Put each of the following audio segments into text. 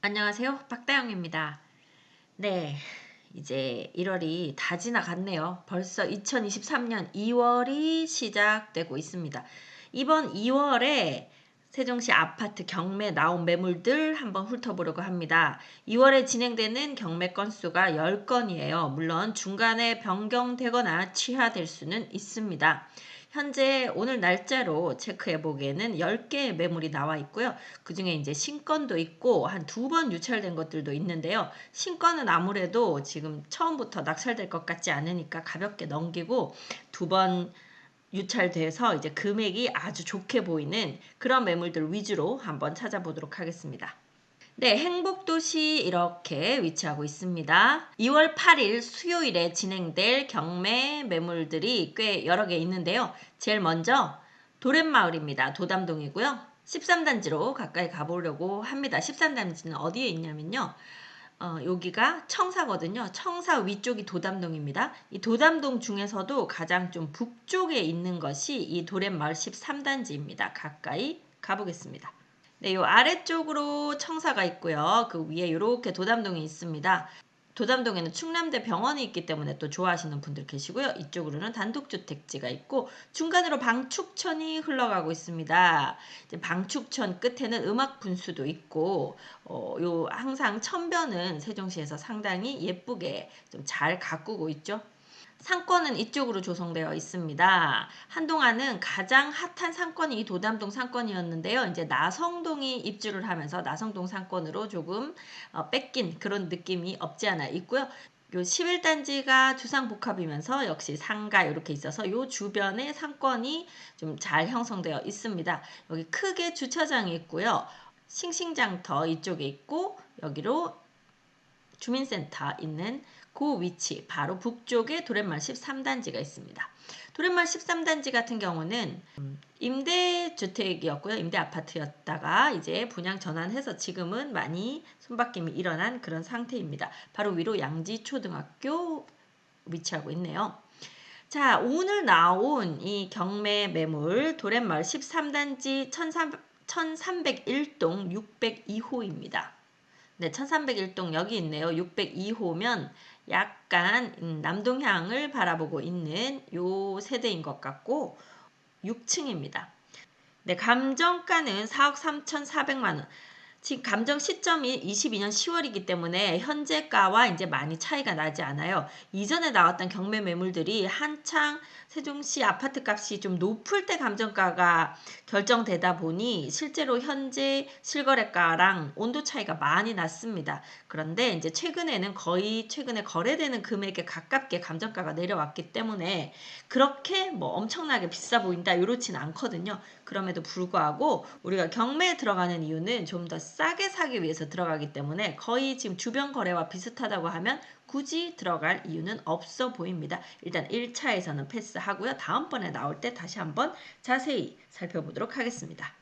안녕하세요. 박다영입니다. 네, 이제 1월이 다 지나갔네요. 벌써 2023년 2월이 시작되고 있습니다. 이번 2월에 세종시 아파트 경매 나온 매물들 한번 훑어보려고 합니다. 2월에 진행되는 경매 건수가 10건이에요. 물론 중간에 변경되거나 취하될 수는 있습니다. 현재 오늘 날짜로 체크해 보기에는 10개의 매물이 나와 있고요. 그 중에 이제 신건도 있고 한 2번 유찰된 것들도 있는데요. 신건은 아무래도 지금 처음부터 낙찰될 것 같지 않으니까 가볍게 넘기고 2번 유찰돼서 이제 금액이 아주 좋게 보이는 그런 매물들 위주로 한번 찾아보도록 하겠습니다. 네, 행복도시 이렇게 위치하고 있습니다. 2월 8일 수요일에 진행될 경매 매물들이 꽤 여러 개 있는데요. 제일 먼저 도렛마을입니다. 도담동이고요. 13단지로 가까이 가보려고 합니다. 13단지는 어디에 있냐면요. 여기가 청사거든요. 청사 위쪽이 도담동입니다. 이 도담동 중에서도 가장 좀 북쪽에 있는 것이 이 도렛마을 13단지입니다. 가까이 가보겠습니다. 네, 요 아래쪽으로 청사가 있고요. 그 위에 이렇게 도담동이 있습니다. 도담동에는 충남대 병원이 있기 때문에 또 좋아하시는 분들 계시고요. 이쪽으로는 단독주택지가 있고 중간으로 방축천이 흘러가고 있습니다. 이제 방축천 끝에는 음악분수도 있고 요 항상 천변은 세종시에서 상당히 예쁘게 좀 잘 가꾸고 있죠. 상권은 이쪽으로 조성되어 있습니다. 한동안은 가장 핫한 상권이 이 도담동 상권이었는데요. 이제 나성동이 입주를 하면서 나성동 상권으로 조금 뺏긴 그런 느낌이 없지 않아 있고요. 요 11단지가 주상복합이면서 역시 상가 이렇게 있어서 요 주변에 상권이 좀 잘 형성되어 있습니다. 여기 크게 주차장이 있고요. 싱싱장터 이쪽에 있고 여기로 주민센터 있는 그 위치 바로 북쪽에 도렛마을 13단지가 있습니다. 도렛마을 13단지 같은 경우는 임대주택이었고요. 임대아파트였다가 이제 분양 전환해서 지금은 많이 손바뀜이 일어난 그런 상태입니다. 바로 위로 양지초등학교 위치하고 있네요. 자, 오늘 나온 이 경매 매물 도렛마을 13단지 1301동 602호입니다. 네, 1301동 여기 있네요. 602호면 약간 남동향을 바라보고 있는 요 세대인 것 같고 6층입니다. 네, 감정가는 4억 3,400만 원. 지금 감정 시점이 22년 10월이기 때문에 현재가와 이제 많이 차이가 나지 않아요. 이전에 나왔던 경매 매물들이 한창 세종시 아파트 값이 좀 높을 때 감정가가 결정되다 보니 실제로 현재 실거래가랑 온도 차이가 많이 났습니다. 그런데 이제 최근에는 거의 최근에 거래되는 금액에 가깝게 감정가가 내려왔기 때문에 그렇게 뭐 엄청나게 비싸 보인다 이렇진 않거든요. 그럼에도 불구하고 우리가 경매에 들어가는 이유는 좀 더 싸게 사기 위해서 들어가기 때문에 거의 지금 주변 거래와 비슷하다고 하면 굳이 들어갈 이유는 없어 보입니다. 일단 1차에서는 패스하고요. 다음번에 나올 때 다시 한번 자세히 살펴보도록 하겠습니다.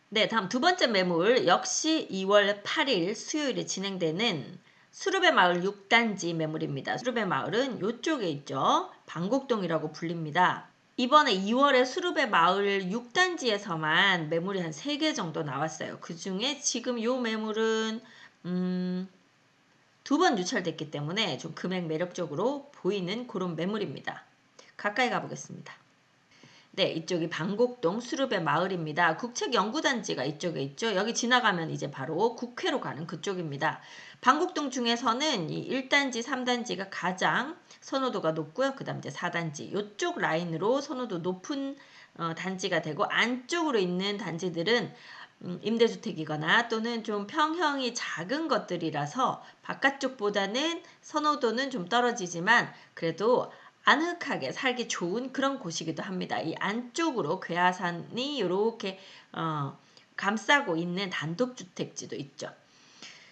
네, 다음 두 번째 매물 역시 2월 8일 수요일에 진행되는 수르베 마을 6단지 매물입니다. 수르베 마을은 이쪽에 있죠. 방곡동이라고 불립니다. 이번에 2월에 수르베 마을 6단지에서만 매물이 한 3개 정도 나왔어요. 그 중에 지금 요 매물은 2번 유찰됐기 때문에 좀 금액 매력적으로 보이는 그런 매물입니다. 가까이 가보겠습니다. 네, 이쪽이 방곡동 수르베 마을입니다. 국책연구단지가 이쪽에 있죠. 여기 지나가면 이제 바로 국회로 가는 그쪽입니다. 방곡동 중에서는 이 1단지, 3단지가 가장 선호도가 높고요. 그 다음 이제 4단지. 이쪽 라인으로 선호도 높은 단지가 되고 안쪽으로 있는 단지들은 임대주택이거나 또는 좀 평형이 작은 것들이라서 바깥쪽보다는 선호도는 좀 떨어지지만 그래도 아늑하게 살기 좋은 그런 곳이기도 합니다. 이 안쪽으로 괴하산이 이렇게 감싸고 있는 단독주택지도 있죠.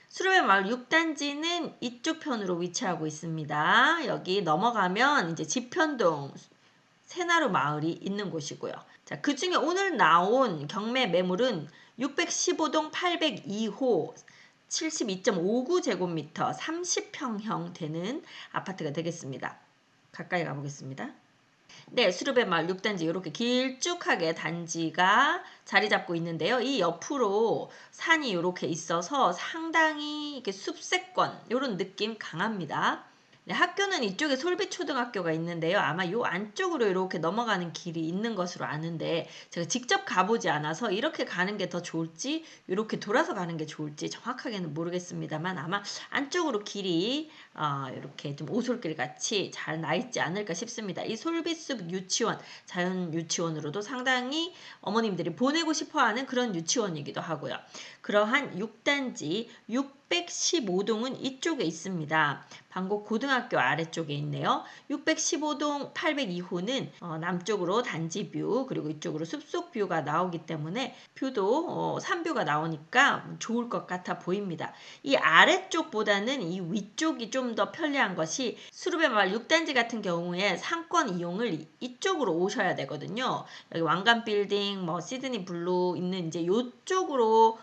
수로의 마을 6단지는 이쪽 편으로 위치하고 있습니다. 여기 넘어가면 이제 지편동 새나루 마을이 있는 곳이고요. 자, 그 중에 오늘 나온 경매 매물은 615동 802호 72.59제곱미터 30평형 되는 아파트가 되겠습니다. 가까이 가보겠습니다. 네, 수르베 마을 6단지 이렇게 길쭉하게 단지가 자리 잡고 있는데요. 이 옆으로 산이 이렇게 있어서 상당히 이렇게 숲세권 이런 느낌 강합니다. 네, 학교는 이쪽에 솔빛초등학교가 있는데요. 아마 요 안쪽으로 이렇게 넘어가는 길이 있는 것으로 아는데 제가 직접 가보지 않아서 이렇게 가는 게 더 좋을지 이렇게 돌아서 가는 게 좋을지 정확하게는 모르겠습니다만 아마 안쪽으로 길이 이렇게 좀 오솔길 같이 잘 나 있지 않을까 싶습니다. 이 솔빛숲 유치원, 자연 유치원으로도 상당히 어머님들이 보내고 싶어하는 그런 유치원이기도 하고요. 그러한 6단지 615동은 이쪽에 있습니다. 방곡 고등학교 아래쪽에 있네요. 615동 802호는 남쪽으로 단지 뷰 그리고 이쪽으로 숲속 뷰가 나오기 때문에 뷰도 산뷰가 나오니까 좋을 것 같아 보입니다. 이 아래쪽보다는 이 위쪽이 좀 더 편리한 것이 수르베 마을 6단지 같은 경우에 상권 이용을 이쪽으로 오셔야 되거든요. 여기 왕관 빌딩, 뭐 시드니 블루 있는 이제 이쪽으로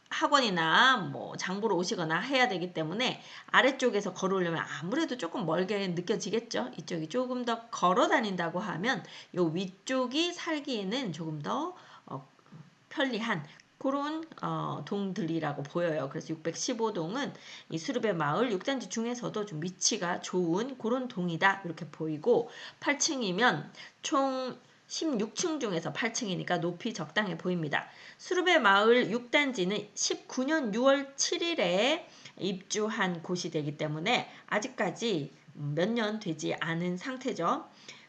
학원이나 뭐 장보러 오시거나 해야 되기 때문에 아래쪽에서 걸어오려면 아무래도 조금 멀게 느껴지겠죠. 이쪽이 조금 더 걸어 다닌다고 하면 요 위쪽이 살기에는 조금 더 편리한 그런 동들이라고 보여요. 그래서 615동은 이 수르베 마을 6단지 중에서도 좀 위치가 좋은 그런 동이다 이렇게 보이고 8층이면 총 16층 중에서 8층이니까 높이 적당해 보입니다. 수르베 마을 6단지는 19년 6월 7일에 입주한 곳이 되기 때문에 아직까지 몇 년 되지 않은 상태죠.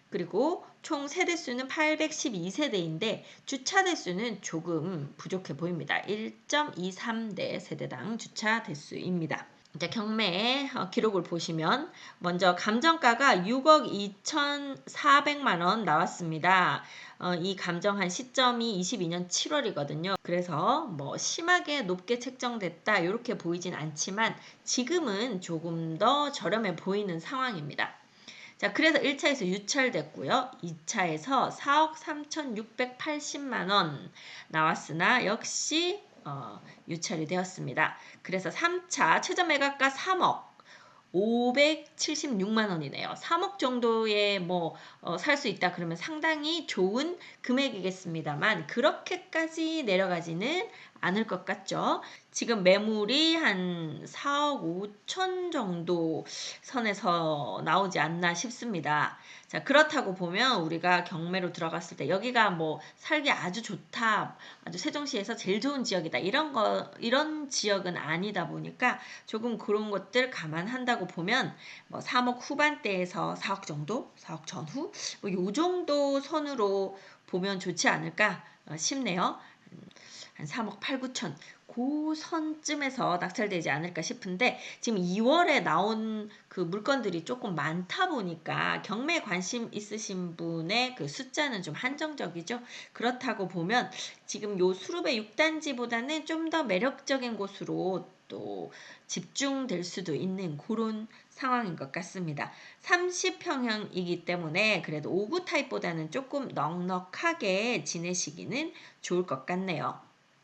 그리고 총 세대수는 812세대인데 주차 대수는 조금 부족해 보입니다. 1.23대 세대당 주차 대수입니다. 이제 경매 기록을 보시면 먼저 감정가가 6억 2,400만 원 나왔습니다. 이 감정한 시점이 22년 7월이거든요. 그래서 뭐 심하게 높게 책정됐다 이렇게 보이진 않지만 지금은 조금 더 저렴해 보이는 상황입니다. 자, 그래서 1차에서 유찰됐고요. 2차에서 4억 3,680만 원 나왔으나 역시 유찰이 되었습니다. 그래서 3차 최저 매각가 3억 576만 원이네요. 3억 정도에 뭐 살 수 있다 그러면 상당히 좋은 금액이겠습니다만 그렇게까지 내려가지는 않을 것 같죠. 지금 매물이 한 4억 5천 정도 선에서 나오지 않나 싶습니다. 자, 그렇다고 보면 우리가 경매로 들어갔을 때 여기가 뭐 살기 아주 좋다, 아주 세종시에서 제일 좋은 지역이다 이런 지역은 아니다 보니까 조금 그런 것들 감안한다고 보면 뭐 3억 후반대에서 4억 정도, 4억 전후 뭐 요 정도 선으로 보면 좋지 않을까 싶네요. 한 3억 8, 9천 그 선쯤에서 낙찰되지 않을까 싶은데 지금 2월에 나온 그 물건들이 조금 많다 보니까 경매에 관심 있으신 분의 그 숫자는 좀 한정적이죠. 그렇다고 보면 지금 요 수룹의 6단지보다는 좀 더 매력적인 곳으로 또 집중될 수도 있는 그런 상황인 것 같습니다. 30평형이기 때문에 그래도 5구 타입보다는 조금 넉넉하게 지내시기는 좋을 것 같네요.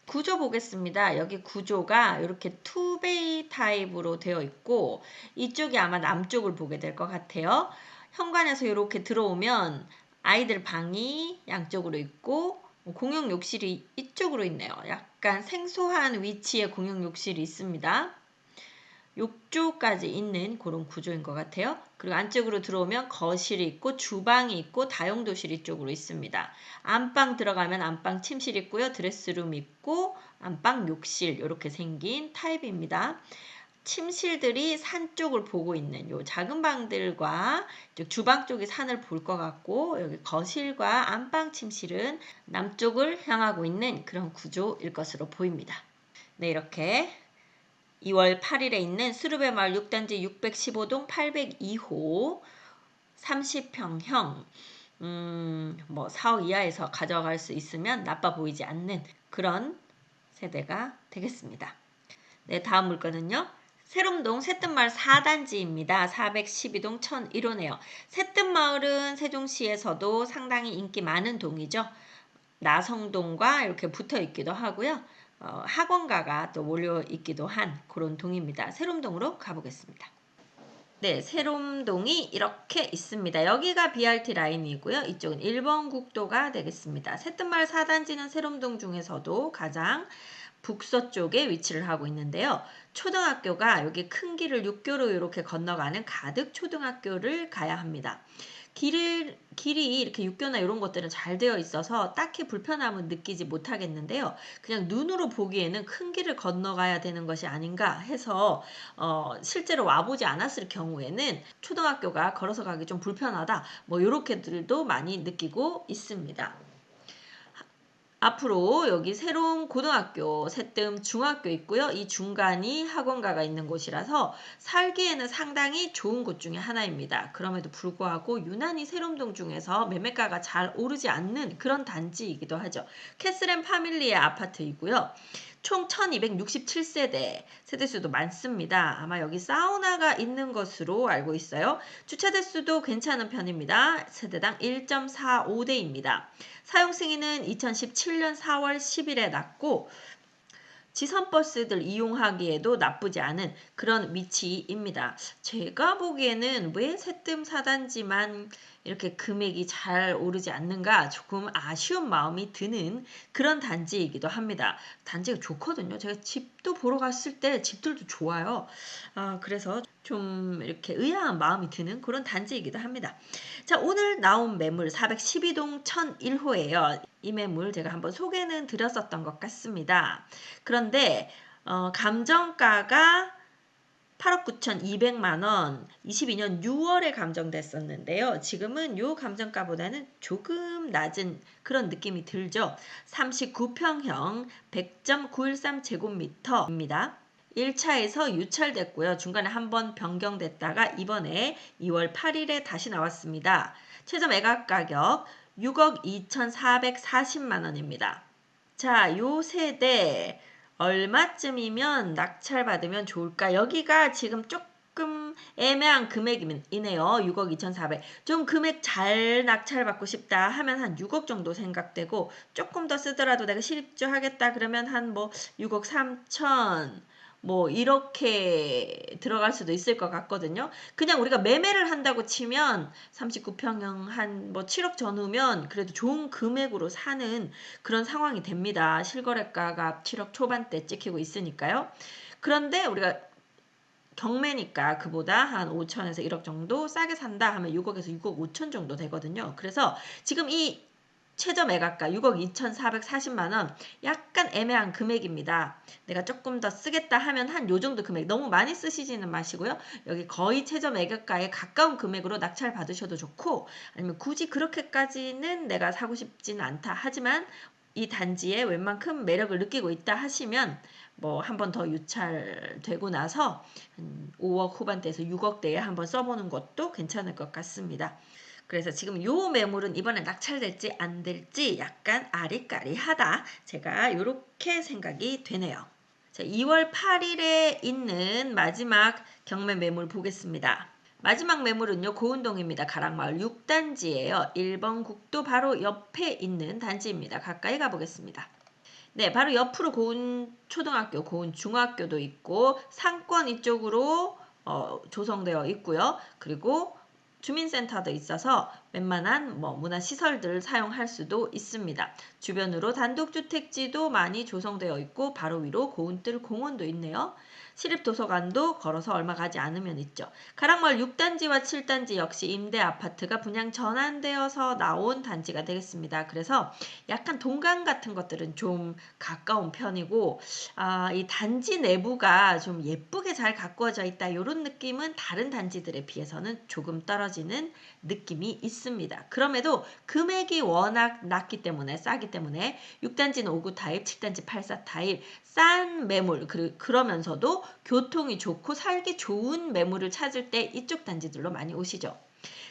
구조 보겠습니다. 여기 구조가 이렇게 투베이 타입으로 되어 있고 이쪽이 아마 남쪽을 보게 될 것 같아요. 현관에서 이렇게 들어오면 아이들 방이 양쪽으로 있고 공용 욕실이 이쪽으로 있네요. 약간 생소한 위치에 공용 욕실이 있습니다. 욕조까지 있는 그런 구조인 것 같아요. 그리고 안쪽으로 들어오면 거실이 있고 주방이 있고 다용도실이 쪽으로 있습니다. 안방 들어가면 안방 침실 있고요. 드레스룸 있고 안방 욕실 이렇게 생긴 타입입니다. 침실들이 산 쪽을 보고 있는 요 작은 방들과 주방 쪽이 산을 볼 것 같고 여기 거실과 안방 침실은 남쪽을 향하고 있는 그런 구조일 것으로 보입니다. 네, 이렇게 2월 8일에 있는 수르베 마을 6단지 615동 802호 30평형 뭐 4억 이하에서 가져갈 수 있으면 나빠 보이지 않는 그런 세대가 되겠습니다. 네, 다음 물건은요. 세롬동 새뜸마을 4단지입니다. 412동 1001호네요. 새뜸마을은 세종시에서도 상당히 인기 많은 동이죠. 나성동과 이렇게 붙어 있기도 하고요. 학원가가 또 몰려 있기도 한 그런 동입니다. 세롬동으로 가보겠습니다. 네, 세롬동이 이렇게 있습니다. 여기가 BRT 라인이고요. 이쪽은 1번 국도가 되겠습니다. 새뜸마을 4단지는 세롬동 중에서도 가장 북서쪽에 위치를 하고 있는데요. 초등학교가 여기 큰 길을 6교로 이렇게 건너가는 가득초등학교를 가야 합니다. 길이 이렇게 육교나 이런 것들은 잘 되어 있어서 딱히 불편함은 느끼지 못하겠는데요. 그냥 눈으로 보기에는 큰 길을 건너가야 되는 것이 아닌가 해서 실제로 와보지 않았을 경우에는 초등학교가 걸어서 가기 좀 불편하다. 뭐 이렇게들도 많이 느끼고 있습니다. 앞으로 여기 새로운 고등학교, 새뜸 중학교 있고요. 이 중간이 학원가가 있는 곳이라서 살기에는 상당히 좋은 곳 중에 하나입니다. 그럼에도 불구하고 유난히 세롬동 중에서 매매가가 잘 오르지 않는 그런 단지이기도 하죠. 캐슬앤 파밀리의 아파트이고요. 총 1267세대, 세대수도 많습니다. 아마 여기 사우나가 있는 것으로 알고 있어요. 주차 대수도 괜찮은 편입니다. 세대당 1.45대입니다. 사용 승인은 2017년 4월 10일에 났고 지선버스들 이용하기에도 나쁘지 않은 그런 위치입니다. 제가 보기에는 왜 새뜸 4단지만 이렇게 금액이 잘 오르지 않는가 조금 아쉬운 마음이 드는 그런 단지이기도 합니다. 단지가 좋거든요. 제가 집도 보러 갔을 때 집들도 좋아요. 그래서 좀 이렇게 의아한 마음이 드는 그런 단지이기도 합니다. 자, 오늘 나온 매물 412동 1001호예요. 이 매물 제가 한번 소개는 드렸었던 것 같습니다. 그런데 감정가가 8억 9,200만 원, 22년 6월에 감정됐었는데요. 지금은 요 감정가보다는 조금 낮은 그런 느낌이 들죠. 39평형 100.913제곱미터입니다. 1차에서 유찰됐고요. 중간에 한번 변경됐다가 이번에 2월 8일에 다시 나왔습니다. 최저 매각 가격 6억 2,440만 원입니다. 자, 요 세대 얼마쯤이면 낙찰받으면 좋을까? 여기가 지금 조금 애매한 금액이네요. 6억 2,400. 좀 금액 잘 낙찰받고 싶다 하면 한 6억 정도 생각되고 조금 더 쓰더라도 내가 실입주 하겠다 그러면 한 뭐 6억 3천 뭐 이렇게 들어갈 수도 있을 것 같거든요. 그냥 우리가 매매를 한다고 치면 39평형 한 뭐 7억 전후면 그래도 좋은 금액으로 사는 그런 상황이 됩니다. 실거래가가 7억 초반대 찍히고 있으니까요. 그런데 우리가 경매니까 그보다 한 5천에서 1억 정도 싸게 산다 하면 6억에서 6억 5천 정도 되거든요. 그래서 지금 이 최저 매각가 6억 2,440만 원 약간 애매한 금액입니다. 내가 조금 더 쓰겠다 하면 한 요 정도 금액 너무 많이 쓰시지는 마시고요. 여기 거의 최저 매각가에 가까운 금액으로 낙찰 받으셔도 좋고 아니면 굳이 그렇게까지는 내가 사고 싶지는 않다 하지만 이 단지에 웬만큼 매력을 느끼고 있다 하시면 뭐 한 번 더 유찰되고 나서 5억 후반대에서 6억대에 한번 써보는 것도 괜찮을 것 같습니다. 그래서 지금 요 매물은 이번에 낙찰될지 안 될지 약간 아리까리하다. 제가 이렇게 생각이 되네요. 자, 2월 8일에 있는 마지막 경매 매물 보겠습니다. 마지막 매물은요. 고운동입니다. 가락마을 6단지예요. 1번 국도 바로 옆에 있는 단지입니다. 가까이 가보겠습니다. 네, 바로 옆으로 고운초등학교, 고운중학교도 있고 상권 이쪽으로 조성되어 있고요. 그리고 주민센터도 있어서 웬만한 문화시설들을 사용할 수도 있습니다. 주변으로 단독주택지도 많이 조성되어 있고 바로 위로 고운뜰 공원도 있네요. 시립도서관도 걸어서 얼마 가지 않으면 있죠. 가락마을 6단지와 7단지 역시 임대 아파트가 분양 전환되어서 나온 단지가 되겠습니다. 그래서 약간 동강 같은 것들은 좀 가까운 편이고 이 단지 내부가 좀 예쁘게 잘 가꾸어져 있다. 이런 느낌은 다른 단지들에 비해서는 조금 떨어지는 느낌이 있습니다. 그럼에도 금액이 워낙 낮기 때문에 싸기 때문에 6단지는 5구 타입, 7단지 84 타입 싼 매물 그러면서도 교통이 좋고 살기 좋은 매물을 찾을 때 이쪽 단지들로 많이 오시죠.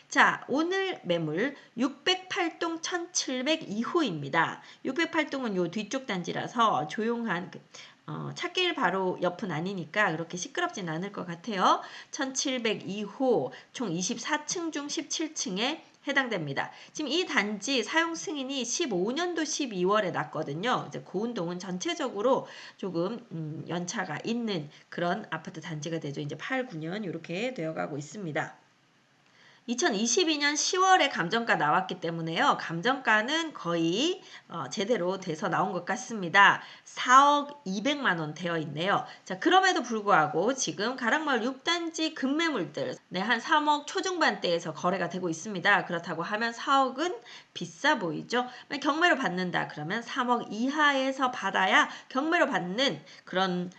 자, 오늘 매물 608동 1702호입니다. 608동은 요 뒤쪽 단지라서 조용한 찾길 바로 옆은 아니니까 그렇게 시끄럽진 않을 것 같아요. 1702호 총 24층 중 17층에 해당됩니다. 지금 이 단지 사용 승인이 15년도 12월에 났거든요. 이제 고운동은 전체적으로 조금 연차가 있는 그런 아파트 단지가 되죠. 이제 8, 9년 이렇게 되어가고 있습니다. 2022년 10월에 감정가 나왔기 때문에요. 감정가는 거의 제대로 돼서 나온 것 같습니다. 4억 200만 원 되어 있네요. 자, 그럼에도 불구하고 지금 가락마을 6단지 급매물들 한 3억 초중반대에서 거래가 되고 있습니다. 그렇다고 하면 4억은 비싸 보이죠? 경매로 받는다 그러면 3억 이하에서 받아야 경매로 받는 그런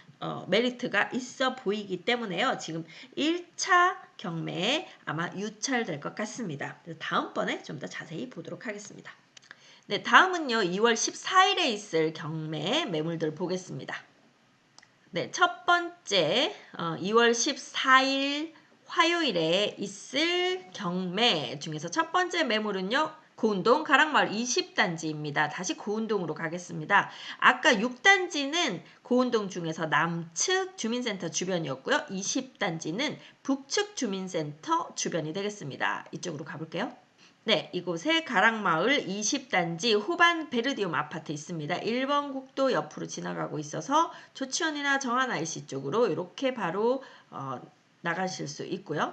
메리트가 있어 보이기 때문에요. 지금 1차 경매에 아마 유찰될 것 같습니다. 다음번에 좀 더 자세히 보도록 하겠습니다. 네, 다음은요. 2월 14일에 있을 경매 매물들 보겠습니다. 네, 첫 번째 2월 14일 화요일에 있을 경매 중에서 첫 번째 매물은요. 고운동 가락마을 20단지입니다. 다시 고운동으로 가겠습니다. 아까 6단지는 고운동 중에서 남측 주민센터 주변이었고요. 20단지는 북측 주민센터 주변이 되겠습니다. 이쪽으로 가볼게요. 네, 이곳에 가락마을 20단지 호반 베르디움 아파트 있습니다. 1번 국도 옆으로 지나가고 있어서 조치원이나 정한 IC 쪽으로 이렇게 바로 나가실 수 있고요.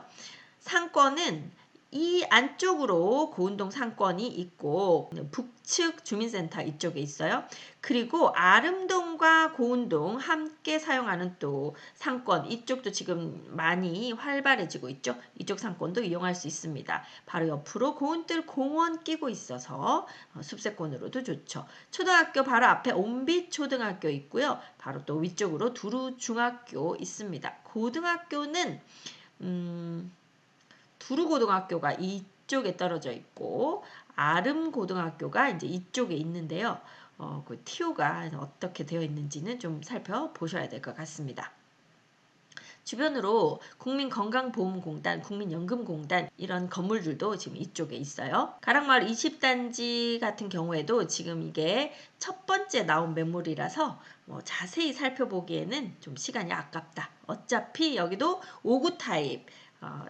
상권은 이 안쪽으로 고운동 상권이 있고 북측 주민센터 이쪽에 있어요. 그리고 아름동과 고운동 함께 사용하는 또 상권 이쪽도 지금 많이 활발해지고 있죠. 이쪽 상권도 이용할 수 있습니다. 바로 옆으로 고운뜰 공원 끼고 있어서 숲세권으로도 좋죠. 초등학교 바로 앞에 옴빛 초등학교 있고요. 바로 또 위쪽으로 두루 중학교 있습니다. 고등학교는 두루고등학교가 이쪽에 떨어져 있고 아름고등학교가 이제 이쪽에 있는데요. 그 TO가 어떻게 되어 있는지는 좀 살펴보셔야 될 것 같습니다. 주변으로 국민건강보험공단, 국민연금공단 이런 건물들도 지금 이쪽에 있어요. 가락마을 20단지 같은 경우에도 지금 이게 첫 번째 나온 매물이라서 자세히 살펴보기에는 좀 시간이 아깝다. 어차피 여기도 5구 타입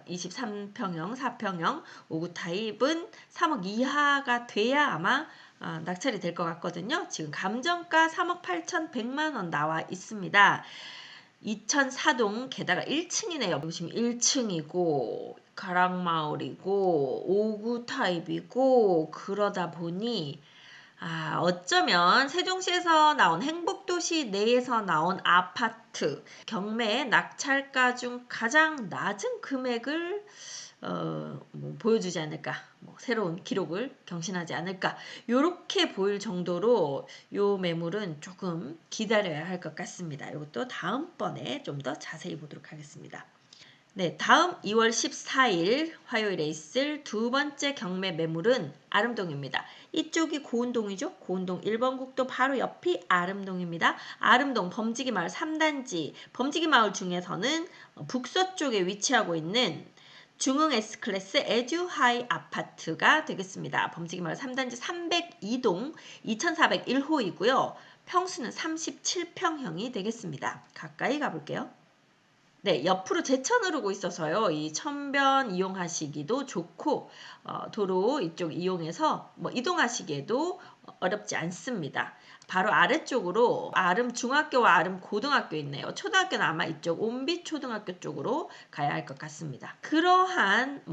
23평형, 4평형 5구 타입은 3억 이하가 돼야 아마 낙찰이 될 것 같거든요. 지금 감정가 3억 8,100만 원 나와 있습니다. 2004동 게다가 1층이네요. 지금 1층이고 가락마을이고 5구 타입이고 그러다 보니 어쩌면 세종시에서 나온 행복도시 내에서 나온 아파트 경매 낙찰가 중 가장 낮은 금액을 보여주지 않을까, 새로운 기록을 경신하지 않을까 요렇게 보일 정도로 요 매물은 조금 기다려야 할 것 같습니다. 이것도 다음번에 좀 더 자세히 보도록 하겠습니다. 네, 다음 2월 14일 화요일에 있을 두 번째 경매 매물은 아름동입니다. 이쪽이 고운동이죠. 고운동 1번 국도 바로 옆이 아름동입니다. 아름동 범지기 마을 3단지, 범지기 마을 중에서는 북서쪽에 위치하고 있는 중흥 S클래스 에듀하이 아파트가 되겠습니다. 범지기 마을 3단지 302동 2401호이고요. 평수는 37평형이 되겠습니다. 가까이 가볼게요. 네, 옆으로 제천 흐르고 있어서요. 이 천변 이용하시기도 좋고 도로 이쪽 이용해서 이동하시기에도 어렵지 않습니다. 바로 아래쪽으로 아름 중학교와 아름 고등학교 있네요. 초등학교는 아마 이쪽 옴빛 초등학교 쪽으로 가야 할 것 같습니다. 그러한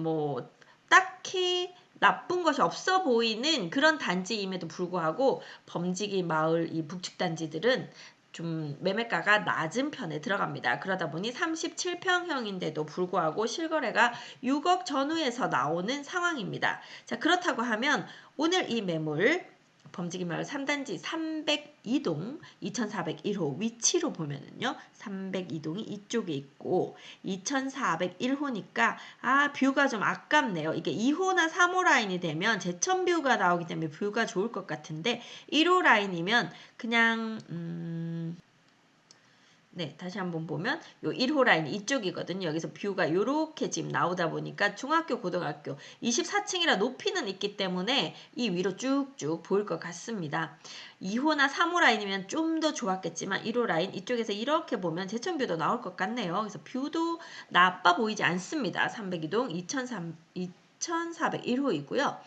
딱히 나쁜 것이 없어 보이는 그런 단지임에도 불구하고 범지기 마을 이 북측 단지들은 좀 매매가가 낮은 편에 들어갑니다. 그러다 보니 37평형인데도 불구하고 실거래가 6억 전후에서 나오는 상황입니다. 자, 그렇다고 하면 오늘 이 매물 범지기 마을 3단지 302동 2401호 위치로 보면은요. 302동이 이쪽에 있고 2401호니까 뷰가 좀 아깝네요. 이게 2호나 3호 라인이 되면 제천 뷰가 나오기 때문에 뷰가 좋을 것 같은데 1호 라인이면 그냥 네, 다시 한번 보면 요 1호 라인 이쪽이거든요. 여기서 뷰가 요렇게 지금 나오다 보니까 중학교, 고등학교 24층이라 높이는 있기 때문에 이 위로 쭉쭉 보일 것 같습니다. 2호나 3호 라인이면 좀 더 좋았겠지만 1호 라인 이쪽에서 이렇게 보면 제천 뷰도 나올 것 같네요. 그래서 뷰도 나빠 보이지 않습니다. 302동 4,401호이고요.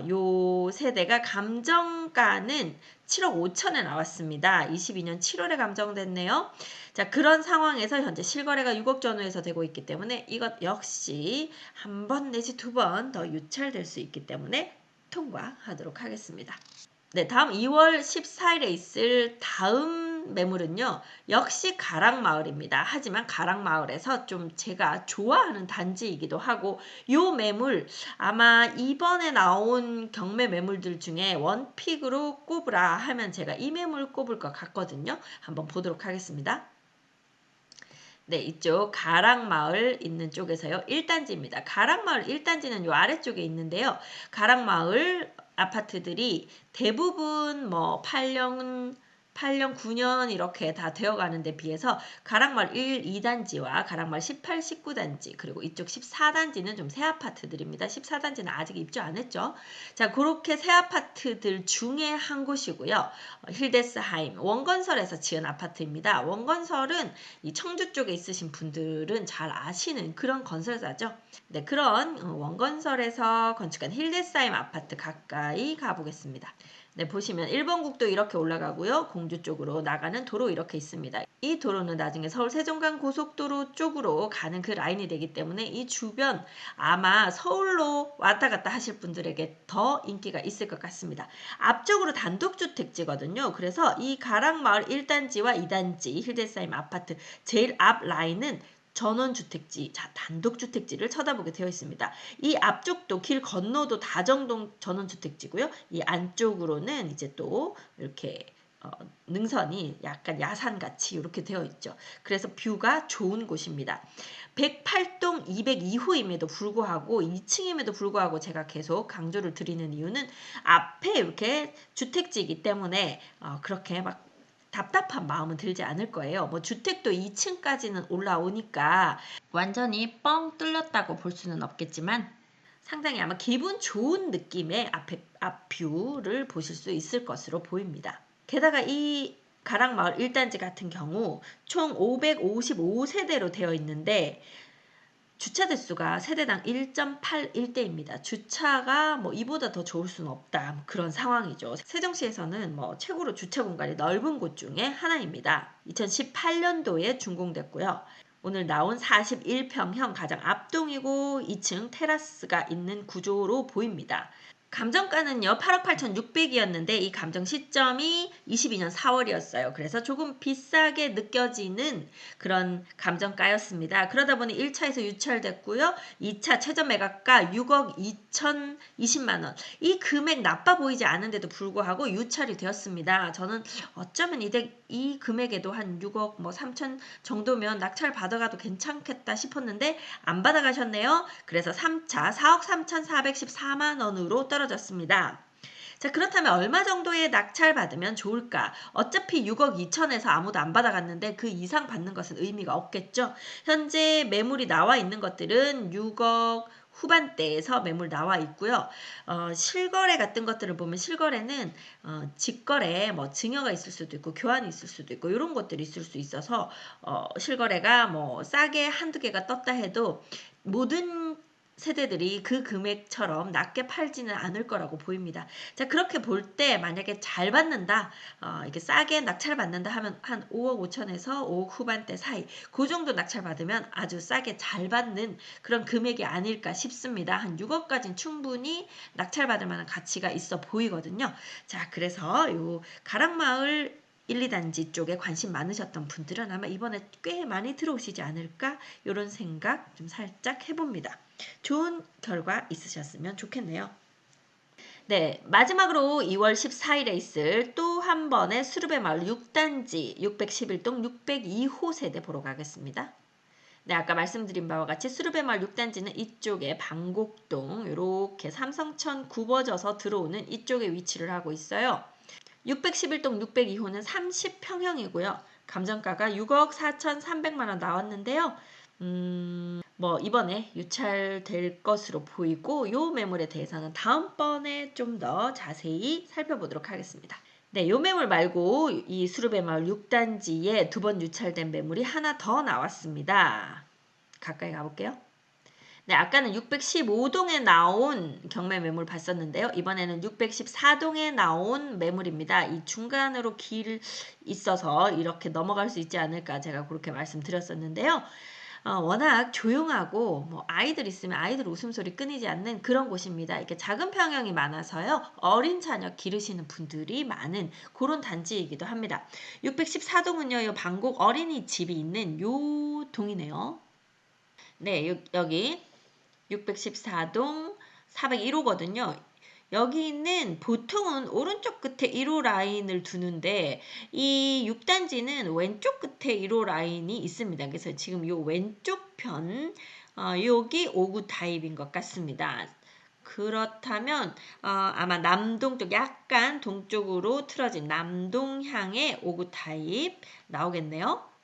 요 세대가 감정가는 7억 5천에 나왔습니다. 22년 7월에 감정됐네요. 자, 그런 상황에서 현재 실거래가 6억 전후에서 되고 있기 때문에 이것 역시 한 번 내지 두 번 더 유찰될 수 있기 때문에 통과하도록 하겠습니다. 네, 다음 2월 14일에 있을 다음 매물은요. 역시 가락마을입니다. 하지만 가락마을에서 좀 제가 좋아하는 단지이기도 하고 요 매물 아마 이번에 나온 경매 매물들 중에 원픽으로 꼽으라 하면 제가 이 매물 꼽을 것 같거든요. 한번 보도록 하겠습니다. 네, 이쪽 가락마을 있는 쪽에서요. 1단지입니다. 가락마을 1단지는 요 아래쪽에 있는데요. 가락마을 아파트들이 대부분 뭐 8년, 9년 이렇게 다 되어가는 데 비해서 가락마을 1, 2단지와 가락마을 18, 19단지 그리고 이쪽 14단지는 좀 새 아파트들입니다. 14단지는 아직 입주 안 했죠. 자, 그렇게 새 아파트들 중에 한 곳이고요. 힐데스하임 원건설에서 지은 아파트입니다. 원건설은 이 청주 쪽에 있으신 분들은 잘 아시는 그런 건설사죠. 네, 그런 원건설에서 건축한 힐데스하임 아파트 가까이 가보겠습니다. 네, 보시면 1번 국도 이렇게 올라가고요. 공주 쪽으로 나가는 도로 이렇게 있습니다. 이 도로는 나중에 서울 세종간 고속도로 쪽으로 가는 그 라인이 되기 때문에 이 주변 아마 서울로 왔다 갔다 하실 분들에게 더 인기가 있을 것 같습니다. 앞쪽으로 단독주택지거든요. 그래서 이 가락마을 1단지와 2단지 힐데스하임 아파트 제일 앞 라인은 전원주택지, 자 단독주택지를 쳐다보게 되어 있습니다. 이 앞쪽도 길 건너도 다정동 전원주택지고요. 이 안쪽으로는 이제 또 이렇게 능선이 약간 야산같이 이렇게 되어 있죠. 그래서 뷰가 좋은 곳입니다. 108동 202호임에도 불구하고 2층임에도 불구하고 제가 계속 강조를 드리는 이유는 앞에 이렇게 주택지이기 때문에 그렇게 막 답답한 마음은 들지 않을 거예요. 뭐 주택도 2층까지는 올라오니까 완전히 뻥 뚫렸다고 볼 수는 없겠지만 상당히 아마 기분 좋은 느낌의 앞 뷰를 보실 수 있을 것으로 보입니다. 게다가 이 가락마을 1단지 같은 경우 총 555세대로 되어 있는데 주차 대수가 세대당 1.81대입니다. 주차가 뭐 이보다 더 좋을 수는 없다. 뭐 그런 상황이죠. 세종시에서는 뭐 최고로 주차 공간이 넓은 곳 중에 하나입니다. 2018년도에 준공됐고요. 오늘 나온 41평형 가장 앞동이고 2층 테라스가 있는 구조로 보입니다. 감정가는요 8억 8,600이었는데 이 감정 시점이 22년 4월이었어요. 그래서 조금 비싸게 느껴지는 그런 감정가였습니다. 그러다 보니 1차에서 유찰됐고요. 2차 최저 매각가 6억 2,020만 원. 이 금액 나빠 보이지 않은데도 불구하고 유찰이 되었습니다. 저는 어쩌면 이 금액에도 한 6억 뭐 3천 정도면 낙찰 받아가도 괜찮겠다 싶었는데 안 받아가셨네요. 그래서 3차 4억 3,414만 원으로 떨어졌습니다. 자, 그렇다면 얼마 정도의 낙찰 받으면 좋을까? 어차피 6억 2천에서 아무도 안 받아갔는데 그 이상 받는 것은 의미가 없겠죠. 현재 매물이 나와 있는 것들은 6억 후반대에서 매물 나와 있고요. 실거래 같은 것들을 보면 실거래는 직거래 뭐 증여가 있을 수도 있고 교환이 있을 수도 있고 이런 것들이 있을 수 있어서 실거래가 뭐 싸게 한두 개가 떴다 해도 모든 세대들이 그 금액처럼 낮게 팔지는 않을 거라고 보입니다. 자, 그렇게 볼 때 만약에 잘 받는다, 이렇게 싸게 낙찰 받는다 하면 한 5억 5천에서 5억 후반대 사이 그 정도 낙찰 받으면 아주 싸게 잘 받는 그런 금액이 아닐까 싶습니다. 한 6억까지는 충분히 낙찰 받을 만한 가치가 있어 보이거든요. 자, 그래서 요 가락마을 1, 2단지 쪽에 관심 많으셨던 분들은 아마 이번에 꽤 많이 들어오시지 않을까 이런 생각 좀 살짝 해봅니다. 좋은 결과 있으셨으면 좋겠네요. 네, 마지막으로 2월 14일에 있을 또 한 번의 수르베 마을 6단지 611동 602호 세대 보러 가겠습니다. 네, 아까 말씀드린 바와 같이 수르베 마을 6단지는 이쪽에 방곡동 이렇게 삼성천 굽어져서 들어오는 이쪽에 위치를 하고 있어요. 611동 602호는 30평형이고요. 감정가가 6억 4,300만 원 나왔는데요. 뭐 이번에 유찰될 것으로 보이고 요 매물에 대해서는 다음번에 좀 더 자세히 살펴보도록 하겠습니다. 네, 요 매물 말고 이 수르베 마을 6단지에 두 번 유찰된 매물이 하나 더 나왔습니다. 가까이 가볼게요. 네, 아까는 615동에 나온 경매 매물 봤었는데요. 이번에는 614동에 나온 매물입니다. 이 중간으로 길 있어서 이렇게 넘어갈 수 있지 않을까 제가 그렇게 말씀드렸었는데요. 워낙 조용하고 뭐 아이들 있으면 아이들 웃음소리 끊이지 않는 그런 곳입니다. 이렇게 작은 평형이 많아서요. 어린 자녀 기르시는 분들이 많은 그런 단지이기도 합니다. 614동은요. 이 방곡 어린이집이 있는 요 동이네요. 네, 여기 614동 401호거든요. 여기 있는 보통은 오른쪽 끝에 1호 라인을 두는데 이 6단지는 왼쪽 끝에 1호 라인이 있습니다. 그래서 지금 요 왼쪽 편 여기 5구 타입인 것 같습니다. 그렇다면 아마 남동 쪽 약간 동쪽으로 틀어진 남동향의 5구 타입 나오겠네요.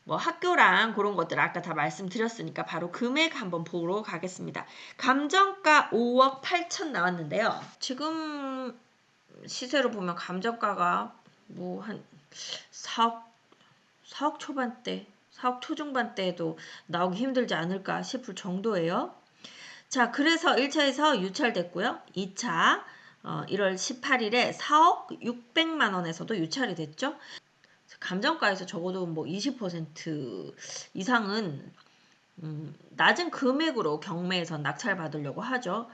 뭐 학교랑 그런 것들 아까 다 말씀드렸으니까 바로 금액 한번 보러 가겠습니다. 감정가 5억 8천 나왔는데요. 지금 시세로 보면 감정가가 뭐 한 4억 초반대, 4억 초중반대에도 나오기 힘들지 않을까 싶을 정도예요. 자, 그래서 1차에서 유찰됐고요. 2차 1월 18일에 4억 600만 원에서도 유찰이 됐죠. 감정가에서 적어도 뭐 20% 이상은 낮은 금액으로 경매에서 낙찰 받으려고 하죠.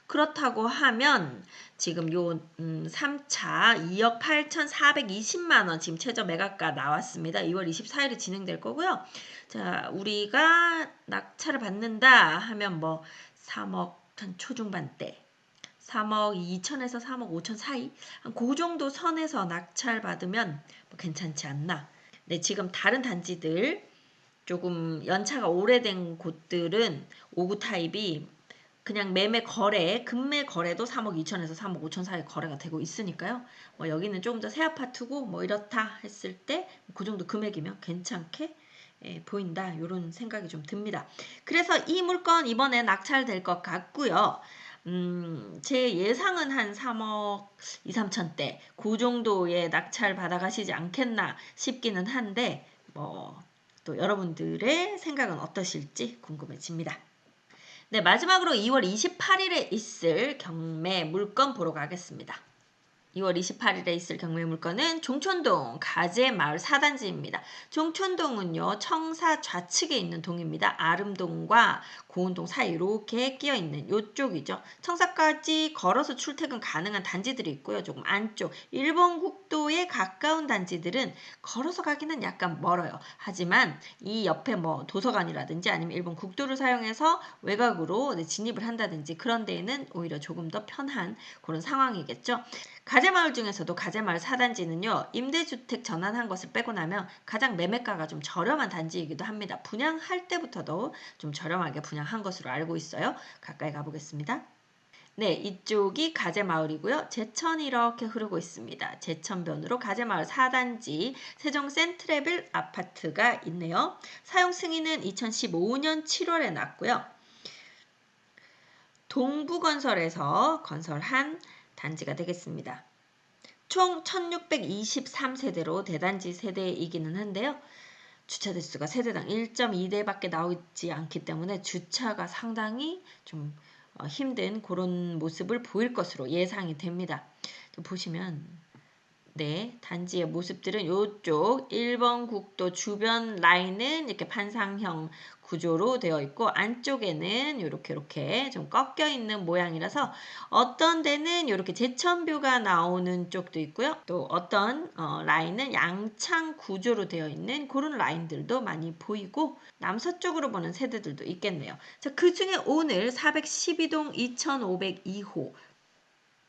그렇다고 하면 지금 요 3차 2억 8,420만 원 지금 최저 매각가 나왔습니다. 2월 24일에 진행될 거고요. 자, 우리가 낙찰을 받는다 하면 뭐 3억 한 초중반대 3억 2천에서 3억 5천 사이 그 정도 선에서 낙찰 받으면 뭐 괜찮지 않나. 네, 지금 다른 단지들 조금 연차가 오래된 곳들은 5구 타입이 그냥 매매 거래, 금매 거래도 3억 2천에서 3억 5천 사이 거래가 되고 있으니까요. 뭐 여기는 조금 더 새 아파트고 뭐 이렇다 했을 때 그 정도 금액이면 괜찮게 보인다. 이런 생각이 좀 듭니다. 그래서 이 물건 이번에 낙찰될 것 같고요. 제 예상은 한 3억 2, 3천대 그 정도의 낙찰 받아가시지 않겠나 싶기는 한데 뭐 또 여러분들의 생각은 어떠실지 궁금해집니다. 네, 마지막으로 2월 28일에 있을 경매 물건 보러 가겠습니다. 2월 28일에 있을 경매 물건은 종촌동 가재마을 4단지입니다. 종촌동은요. 청사 좌측에 있는 동입니다. 아름동과 고운동 사이 이렇게 끼어 있는 이쪽이죠. 청사까지 걸어서 출퇴근 가능한 단지들이 있고요. 조금 안쪽 일본 국도에 가까운 단지들은 걸어서 가기는 약간 멀어요. 하지만 이 옆에 뭐 도서관이라든지 아니면 일본 국도를 사용해서 외곽으로 진입을 한다든지 그런 데에는 오히려 조금 더 편한 그런 상황이겠죠. 가재마을 중에서도 가재마을 4단지는요. 임대주택 전환한 것을 빼고 나면 가장 매매가가 좀 저렴한 단지이기도 합니다. 분양할 때부터도 좀 저렴하게 분양한 것으로 알고 있어요. 가까이 가보겠습니다. 네, 이쪽이 가재마을이고요. 제천이 이렇게 흐르고 있습니다. 제천변으로 가재마을 4단지 세종 센트레빌 아파트가 있네요. 사용 승인은 2015년 7월에 났고요. 동부건설에서 건설한 단지가 되겠습니다. 총 1623세대로 대단지 세대이기는 한데요. 주차 대수가 세대당 1.2대밖에 나오지 않기 때문에 주차가 상당히 좀 힘든 그런 모습을 보일 것으로 예상이 됩니다. 보시면 네, 단지의 모습들은 이쪽 1번 국도 주변 라인은 이렇게 판상형 구조로 되어 있고 안쪽에는 이렇게 좀 꺾여 있는 모양이라서 어떤 데는 이렇게 제천뷰가 나오는 쪽도 있고요. 또 어떤 라인은 양창 구조로 되어 있는 그런 라인들도 많이 보이고 남서쪽으로 보는 세대들도 있겠네요. 자, 그 중에 오늘 412동 2502호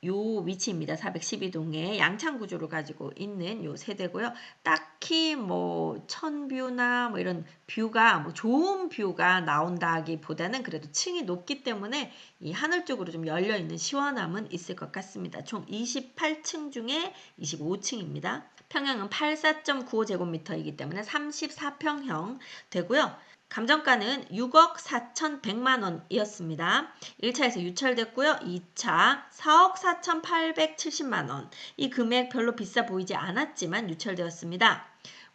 요 위치입니다. 412동에 양창 구조를 가지고 있는 요 세대고요. 딱히 뭐 천뷰나 뭐 이런 뷰가 뭐 좋은 뷰가 나온다기보다는 그래도 층이 높기 때문에 이 하늘 쪽으로 좀 열려 있는 시원함은 있을 것 같습니다. 총 28층 중에 25층입니다. 평형은 84.95제곱미터이기 때문에 34평형 되고요. 감정가는 6억 4,100만 원이었습니다. 1차에서 유찰됐고요. 2차 4억 4,870만 원. 이 금액 별로 비싸 보이지 않았지만 유찰되었습니다.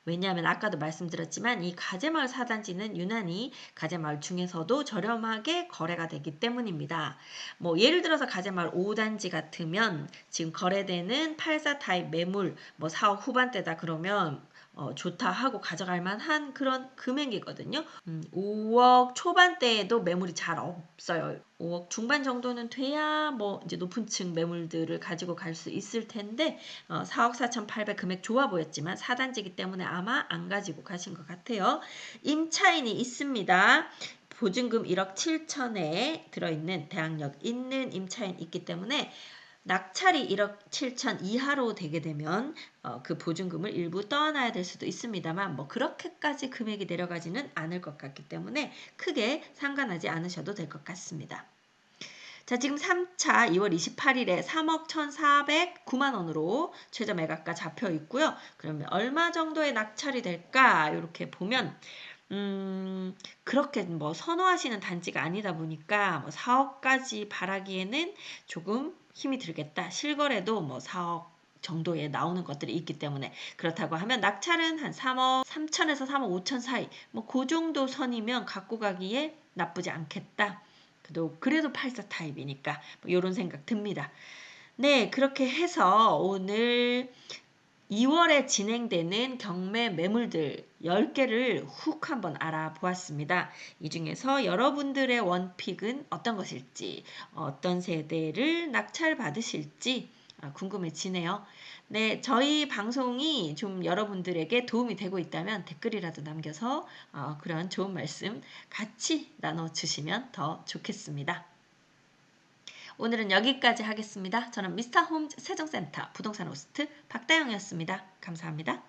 왜냐하면 아까도 말씀드렸지만 이 가재마을 4단지는 유난히 가재마을 중에서도 저렴하게 거래가 되기 때문입니다. 뭐 예를 들어서 가재마을 5단지 같으면 지금 거래되는 84 타입 매물 뭐 4억 후반대다 그러면 좋다 하고 가져갈 만한 그런 금액이거든요. 5억 초반대에도 매물이 잘 없어요. 5억 중반 정도는 돼야 뭐 이제 높은 층 매물들을 가지고 갈 수 있을 텐데 4억 4,800 금액 좋아 보였지만 4단지이기 때문에 아마 안 가지고 가신 것 같아요. 임차인이 있습니다. 보증금 1억 7천에 들어있는 대항력 있는 임차인 있기 때문에 낙찰이 1억 7천 이하로 되게 되면 그 보증금을 일부 떠안아야 될 수도 있습니다만 뭐 그렇게까지 금액이 내려가지는 않을 것 같기 때문에 크게 상관하지 않으셔도 될 것 같습니다. 자, 지금 3차 2월 28일에 3억 1,409만 원으로 최저 매각가 잡혀 있고요. 그러면 얼마 정도의 낙찰이 될까? 이렇게 보면 그렇게 뭐 선호하시는 단지가 아니다 보니까 뭐 4억까지 바라기에는 조금 힘이 들겠다. 실거래도 뭐 4억 정도에 나오는 것들이 있기 때문에 그렇다고 하면 낙찰은 한 3억 3천에서 3억 5천 사이 뭐 그 정도 선이면 갖고 가기에 나쁘지 않겠다. 그래도 84 타입이니까 뭐 이런 생각 듭니다. 네, 그렇게 해서 오늘 2월에 진행되는 경매 매물들 10개를 훅 한번 알아보았습니다. 이 중에서 여러분들의 원픽은 어떤 것일지, 어떤 세대를 낙찰 받으실지 궁금해지네요. 네, 저희 방송이 좀 여러분들에게 도움이 되고 있다면 댓글이라도 남겨서 그런 좋은 말씀 같이 나눠주시면 더 좋겠습니다. 오늘은 여기까지 하겠습니다. 저는 미스터 홈즈 세종센터 부동산 호스트 박다영이었습니다. 감사합니다.